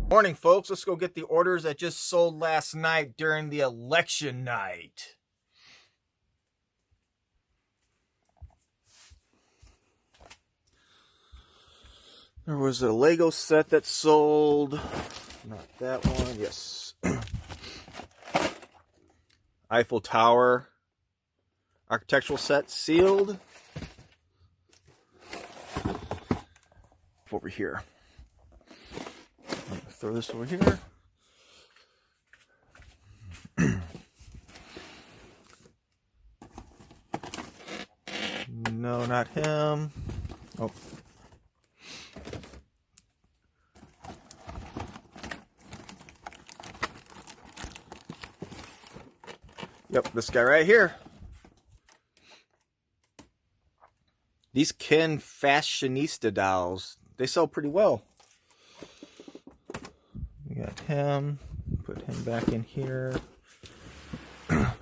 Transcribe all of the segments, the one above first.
Morning, folks. Let's go get the orders that just sold last night during the election night. There was a Lego set that sold. Not that one. Yes. Eiffel Tower architectural set sealed. Over here. Throw this over here. No, not him. Oh. Yep, this guy right here. These Ken Fashionista dolls, they sell pretty well. We got him. Put him back in here. I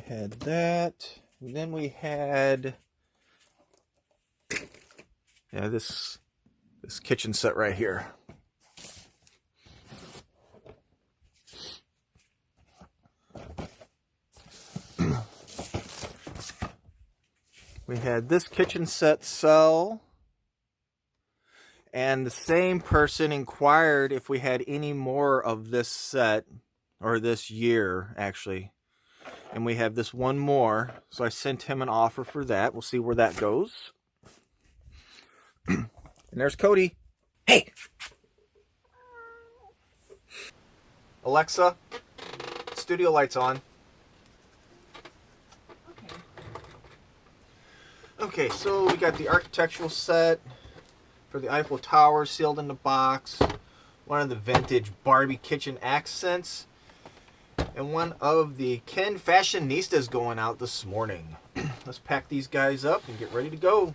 had that. And then we had this kitchen set right here. We had this kitchen set sell, and the same person inquired if we had any more of this set, or this year actually, and we have this one more, so I sent him an offer for that. We'll see where that goes. And there's Cody. Hey! Alexa, studio lights on. Okay, so we got the architectural set for the Eiffel Tower sealed in the box, one of the vintage Barbie kitchen accents, and one of the Ken Fashionistas going out this morning. Let's pack these guys up and get ready to go.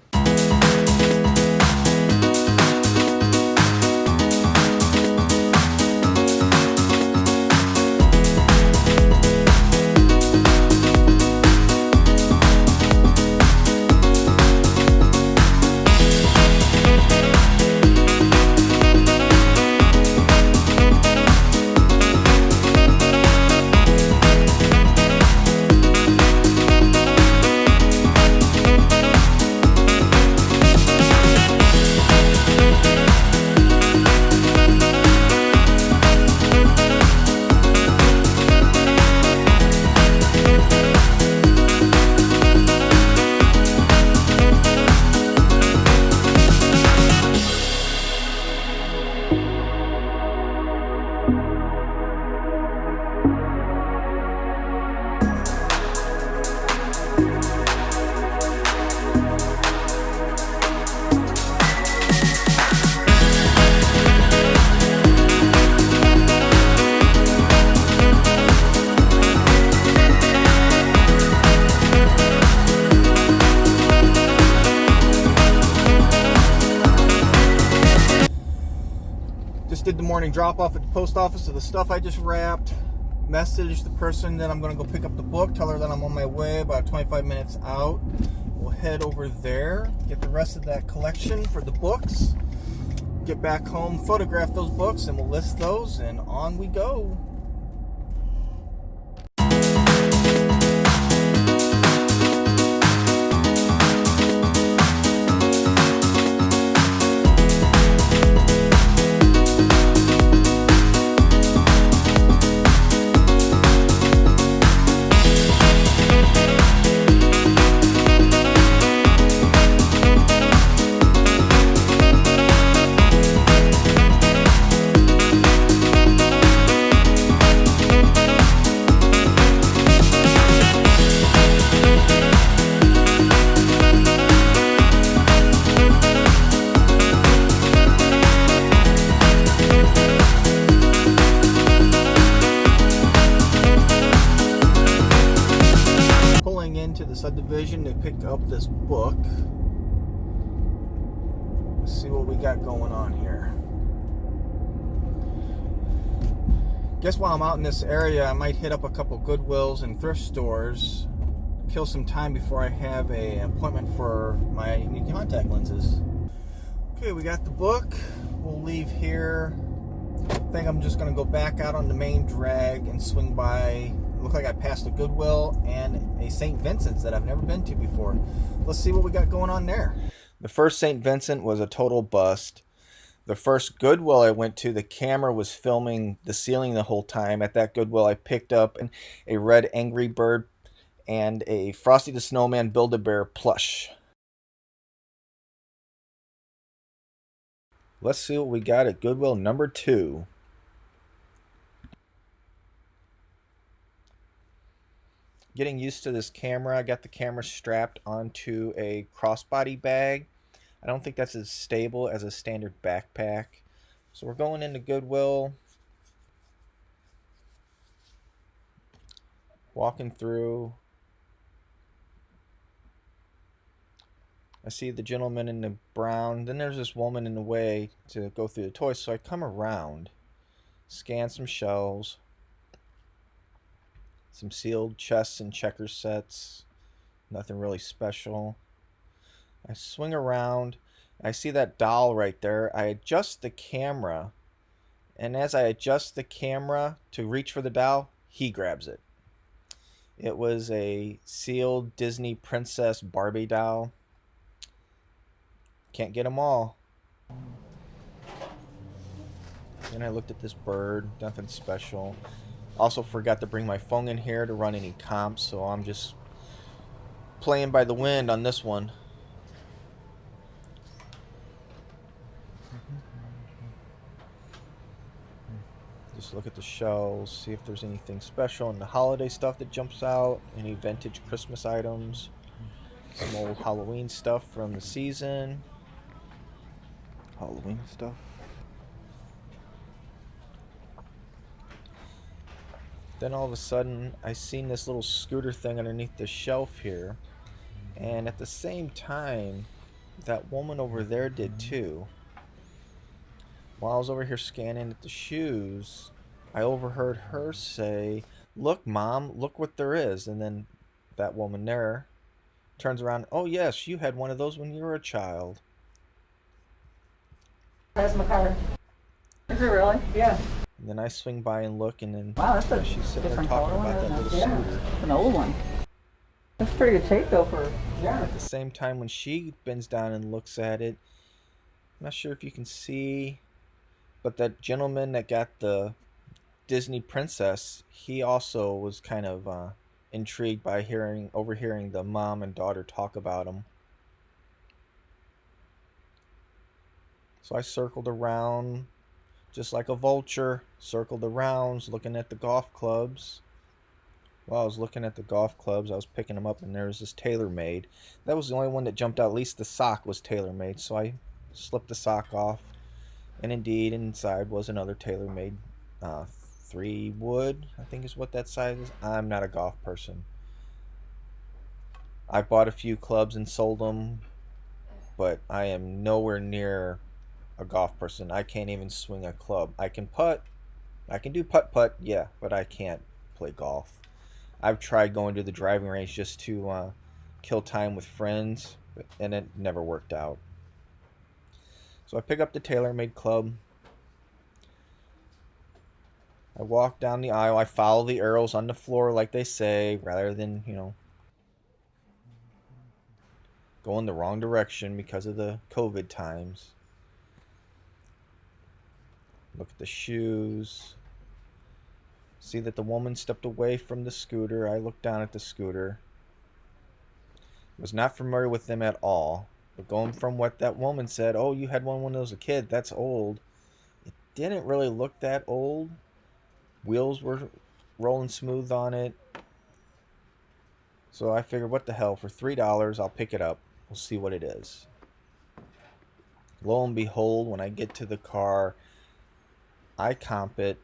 Just did the morning drop off at the post office of the stuff I just wrapped. Messaged the person that I'm going to go pick up the book. Tell her that I'm on my way, about 25 minutes out. We'll head over there, get the rest of that collection for the books. Get back home, photograph those books, and we'll list those, and on we go. Into the subdivision to pick up this book. Let's see what we got going on here. Guess while I'm out in this area, I might hit up a couple Goodwills and thrift stores, kill some time before I have an appointment for my new contact lenses. Okay, we got the book. we'll leave here. I think I'm just going to go back out on the main drag and swing by. Look like I passed a Goodwill and a St. Vincent's that I've never been to before. Let's see what we got going on there. The first St. Vincent was a total bust. The first Goodwill I went to, the camera was filming the ceiling the whole time. At that Goodwill, I picked up a red Angry Bird and a Frosty the Snowman Build-A-Bear plush. Let's see what we got at Goodwill number 2. Getting used to this camera. I got the camera strapped onto a crossbody bag. I don't think that's as stable as a standard backpack. So we're going into Goodwill. Walking through. I see the gentleman in the brown. Then there's this woman in the way to go through the toys. So I come around, scan some shelves. Some sealed chests and checker sets. Nothing really special. I swing around. I see that doll right there. I adjust the camera. And as I adjust the camera to reach for the doll, he grabs it. It was a sealed Disney Princess Barbie doll. Can't get them all. Then I looked at this bird. Nothing special. Also forgot to bring my phone in here to run any comps, so I'm just playing by the wind on this one. Just look at the shelves, see if there's anything special and the holiday stuff that jumps out, any vintage Christmas items, some old Halloween stuff from the season. Halloween stuff. Then all of a sudden, I seen this little scooter thing underneath the shelf here. And at the same time, that woman over there did too. While I was over here scanning at the shoes, I overheard her say, "Look, Mom, look what there is." And then that woman there turns around, "Oh yes, you had one of those when you were a child." That's my car. Is it really? Yeah. And then I swing by and look, and then wow, that's a she's sitting there different talking color about one, that little yeah. scooter. It's an old one. That's pretty good shape though for yeah. At the same time, when she bends down and looks at it, I'm not sure if you can see, but that gentleman that got the Disney princess, he also was kind of intrigued by overhearing the mom and daughter talk about him. So I circled around, just like a vulture, circled around, looking at the golf clubs. While I was looking at the golf clubs, I was picking them up, and there was this TaylorMade. That was the only one that jumped out. At least the sock was TaylorMade, so I slipped the sock off. And indeed, inside was another TaylorMade 3 wood, I think is what that size is. I'm not a golf person. I bought a few clubs and sold them, but I am nowhere near a golf person. I can't even swing a club. I can putt. I can do putt-putt, yeah, but I can't play golf. I've tried going to the driving range just to kill time with friends, and it never worked out. So I pick up the TaylorMade club. I walk down the aisle. I follow the arrows on the floor like they say, rather than, going the wrong direction because of the COVID times. Look at the shoes. See that the woman stepped away from the scooter. I looked down at the scooter. Was not familiar with them at all. But going from what that woman said, "Oh, you had one when I was a kid, that's old." It didn't really look that old. Wheels were rolling smooth on it. So I figured, what the hell, for $3, I'll pick it up. We'll see what it is. Lo and behold, when I get to the car, I comp it,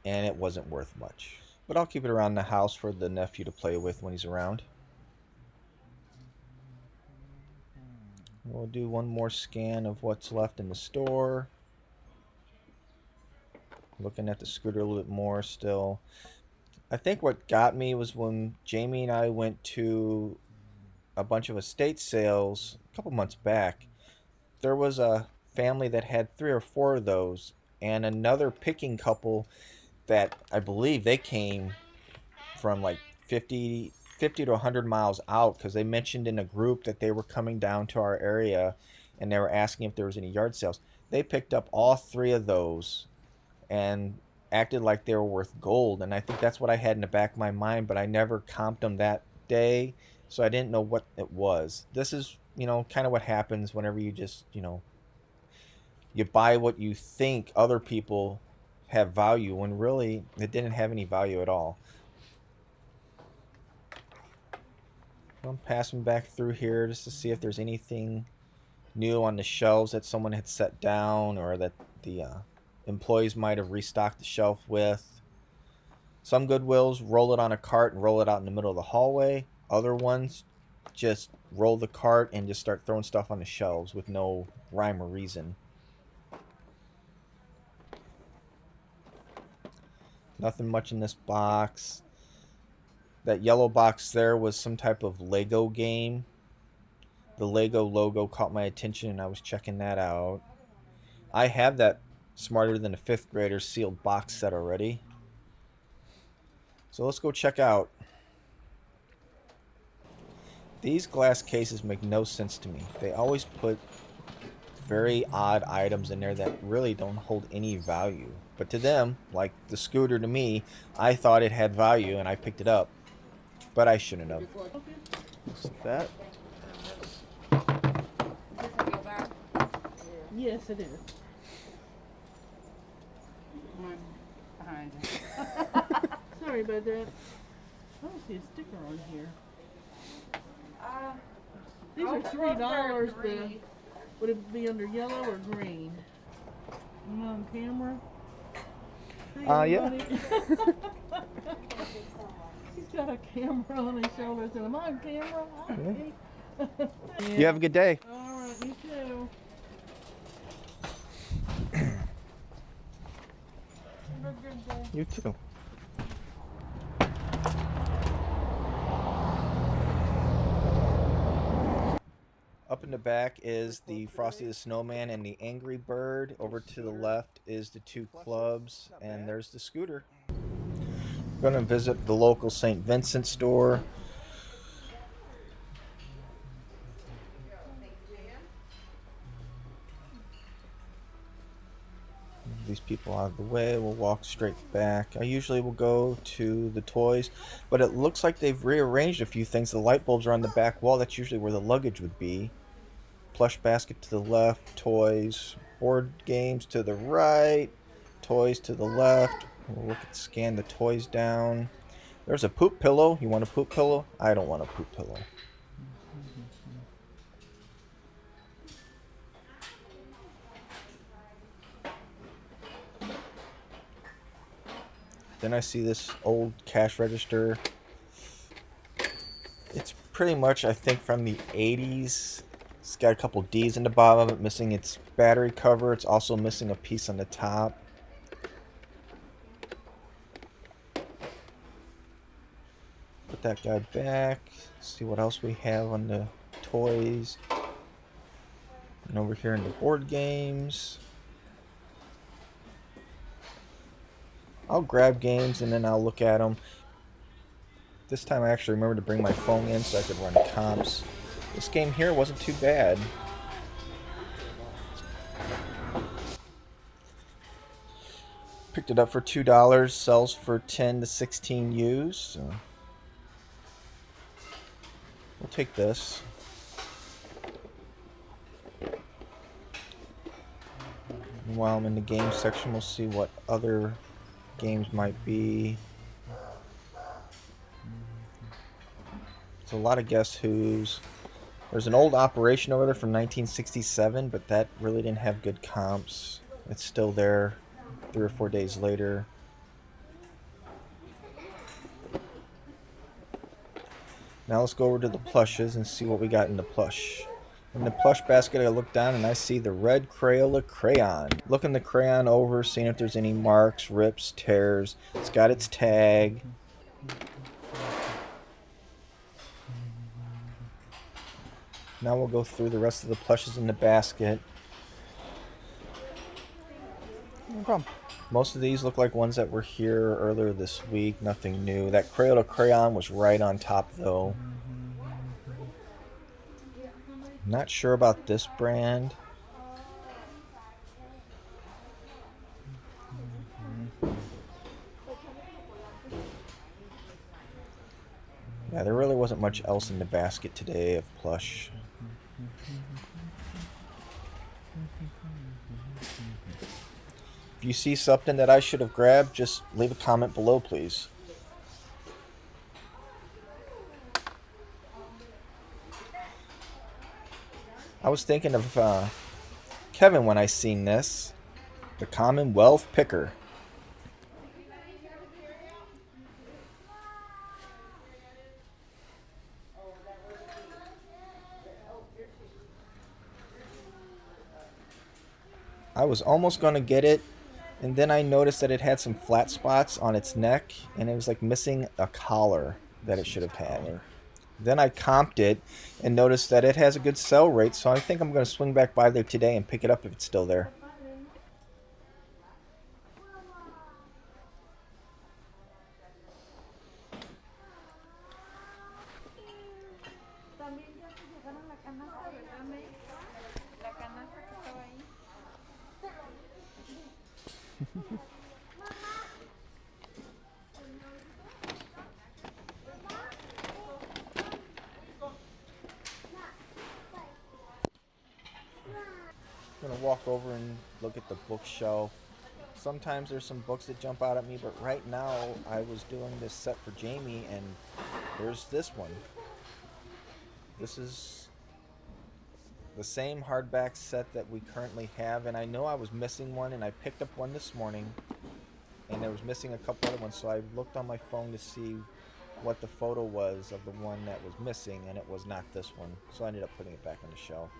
and it wasn't worth much. But I'll keep it around the house for the nephew to play with when he's around. We'll do one more scan of what's left in the store. Looking at the scooter a little bit more still. I think what got me was when Jamie and I went to a bunch of estate sales a couple months back. There was a family that had 3 or 4 of those, and another picking couple that I believe they came from like 50 to 100 miles out, because they mentioned in a group that they were coming down to our area and they were asking if there was any yard sales. They picked up all 3 of those and acted like they were worth gold, and I think that's what I had in the back of my mind, but I never comped them that day, so I didn't know what it was. This is, kind of what happens whenever you just, you buy what you think other people have value when really it didn't have any value at all. I'm passing back through here just to see if there's anything new on the shelves that someone had set down or that the employees might have restocked the shelf with. Some Goodwills roll it on a cart and roll it out in the middle of the hallway. Other ones just roll the cart and just start throwing stuff on the shelves with no rhyme or reason. Nothing much in this box. That yellow box there was some type of Lego game. The Lego logo caught my attention and I was checking that out. I have that Smarter Than a 5th Grader sealed box set already. So let's go check out. These glass cases make no sense to me. They always put very odd items in there that really don't hold any value. But to them, like the scooter to me, I thought it had value and I picked it up. But I shouldn't have. Looks like that. Yes, it is. Behind you. Sorry about that. I don't see a sticker on here. These are $3. Would it be under yellow or green? You on camera? Yeah. He's got a camera on his shoulder. Said, "Am I on camera?" Okay. You have a good day. All right, you too. Have a good day. You too. Up in the back is the Frosty the Snowman and the Angry Bird. Over to the left is the 2 clubs, and there's the scooter. I'm going to visit the local St. Vincent store. These people out of the way, we'll walk straight back. I usually will go to the toys, but it looks like they've rearranged a few things. The light bulbs are on the back wall. That's usually where the luggage would be. Plush basket to the left, toys, board games to the right, toys to the left. We'll look at scan the toys down. There's a poop pillow. You want a poop pillow? I don't want a poop pillow. Then I see this old cash register. It's pretty much, I think, from the 80s. It's got a couple D's in the bottom of it, missing its battery cover. It's also missing a piece on the top. Put that guy back. See what else we have on the toys. And over here in the board games. I'll grab games and then I'll look at them. This time I actually remembered to bring my phone in so I could run comps. This game here wasn't too bad. Picked it up for $2, sells for 10 to 16 used. So we'll take this. And while I'm in the game section, we'll see what other games might be. There's a lot of Guess Who's. There's an old Operation over there from 1967, but that really didn't have good comps. It's still there 3 or 4 days later. Now let's go over to the plushes and see what we got in the plush. In the plush basket, I look down and I see the red Crayola crayon. Looking the crayon over, seeing if there's any marks, rips, tears. It's got its tag. Now we'll go through the rest of the plushes in the basket. No problem. Most of these look like ones that were here earlier this week. Nothing new. That Crayola crayon was right on top, though. Not sure about this brand. Yeah, there really wasn't much else in the basket today of plush. If you see something that I should have grabbed, just leave a comment below, please. I was thinking of Kevin when I seen this. The Commonwealth Picker. I was almost going to get it, and then I noticed that it had some flat spots on its neck, and it was like missing a collar that it should have had. Then I comped it and noticed that it has a good sell rate, so I think I'm going to swing back by there today and pick it up if it's still there. I'm going to walk over and look at the bookshelf. Sometimes there's some books that jump out at me, but right now I was doing this set for Jamie, and there's this one. This is the same hardback set that we currently have, and I know I was missing one, and I picked up one this morning, and I was missing a couple other ones, so I looked on my phone to see what the photo was of the one that was missing, and it was not this one, so I ended up putting it back on the shelf.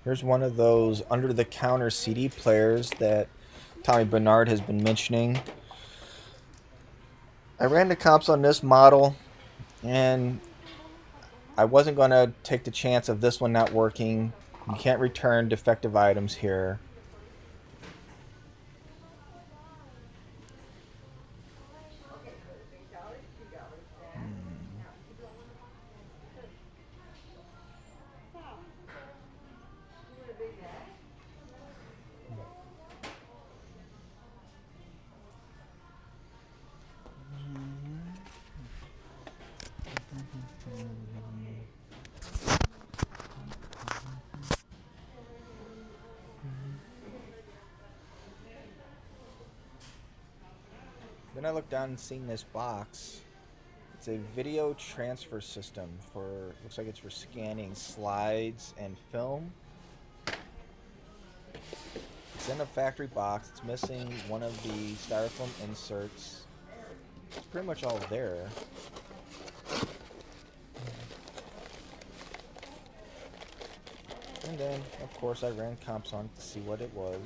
Here's one of those under-the-counter CD players that Tommy Bernard has been mentioning. I ran the comps on this model, and I wasn't going to take the chance of this one not working. You can't return defective items here. Then I looked down and seen this box. It's a video transfer system for, looks like it's for scanning slides and film. It's in a factory box. It's missing one of the styrofoam inserts. It's pretty much all there. And then, of course, I ran comps on it to see what it was.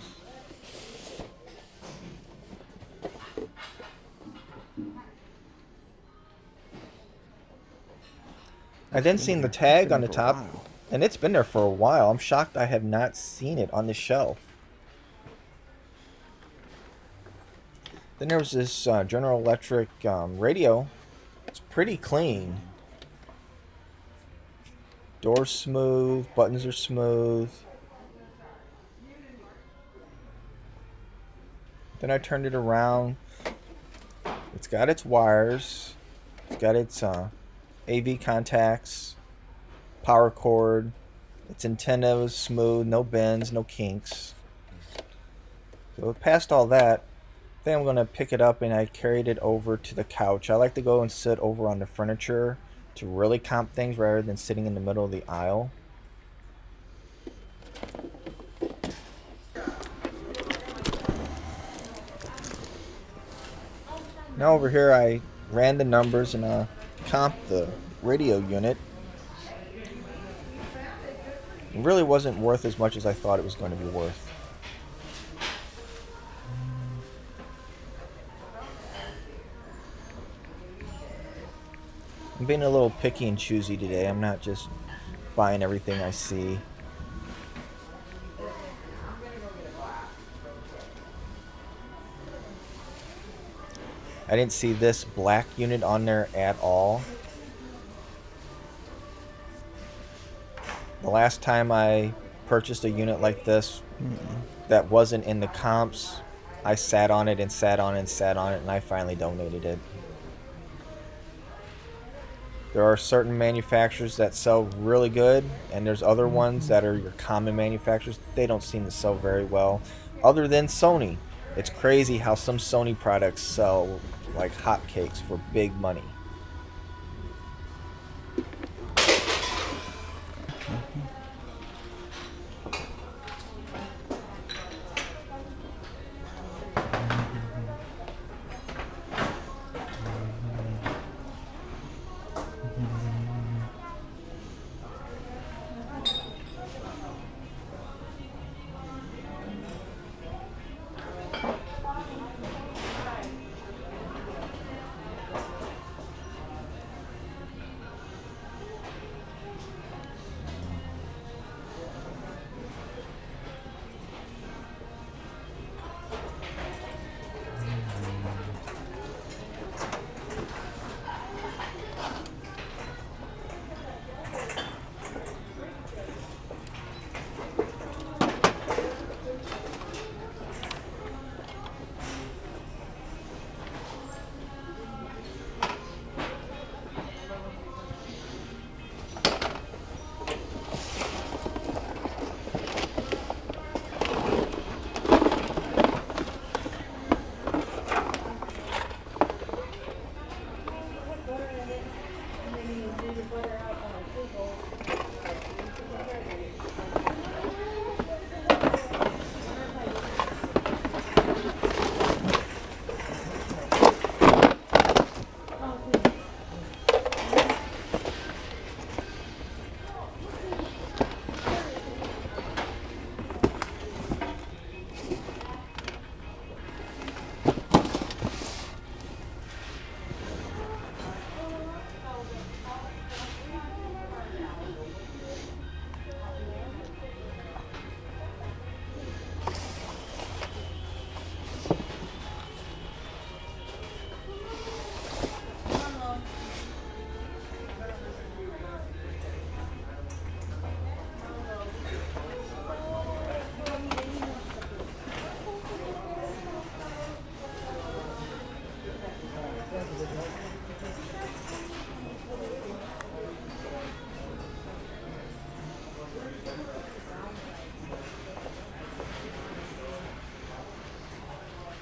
I then seen the tag on the top, and it's been there for a while. I'm shocked I have not seen it on the shelf. Then there was this General Electric radio. It's pretty clean. Door's smooth, buttons are smooth. Then I turned it around. It's got its wires. It's got its AV contacts, power cord. Its antenna was smooth, no bends, no kinks. So past all that, I think I'm going to pick it up, and I carried it over to the couch. I like to go and sit over on the furniture to really comp things rather than sitting in the middle of the aisle. Now over here I ran the numbers and comped the radio unit. It really wasn't worth as much as I thought it was going to be worth. I'm being a little picky and choosy today. I'm not just buying everything I see. I didn't see this black unit on there at all. The last time I purchased a unit like this that wasn't in the comps, I sat on it and sat on it and sat on it, and I finally donated it. There are certain manufacturers that sell really good, and there's other ones that are your common manufacturers. They don't seem to sell very well, other than Sony. It's crazy how some Sony products sell like hotcakes for big money.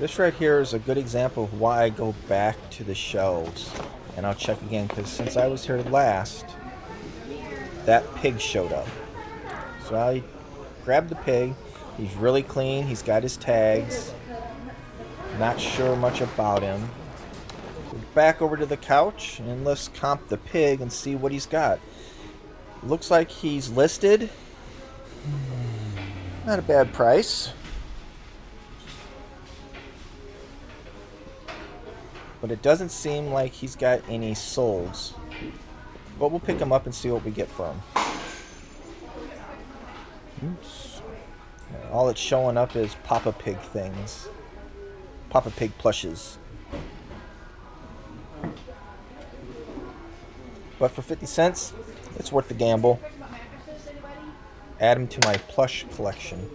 This right here is a good example of why I go back to the shelves. And I'll check again, because since I was here last, that pig showed up. So I grabbed the pig. He's really clean. He's got his tags. Not sure much about him. Back over to the couch, and let's comp the pig and see what he's got. Looks like he's listed. Not a bad price. But it doesn't seem like he's got any souls. But we'll pick him up and see what we get for him. Oops. All it's showing up is Papa Pig things. Papa Pig plushes. But for 50 cents, it's worth the gamble. Add him to my plush collection.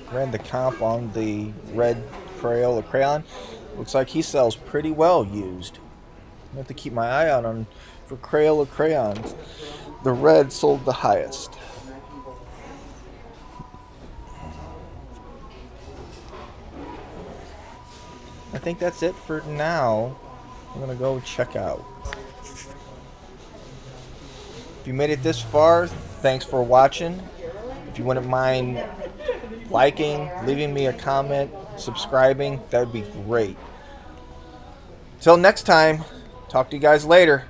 Ran the comp on the red Crayola crayon. Looks like he sells pretty well used. I have to keep my eye out on for Crayola crayons. The red sold the highest. I think that's it for now. I'm gonna go check out. If you made it this far, thanks for watching. If you wouldn't mind liking, leaving me a comment, subscribing, that would be great. Till next time, talk to you guys later.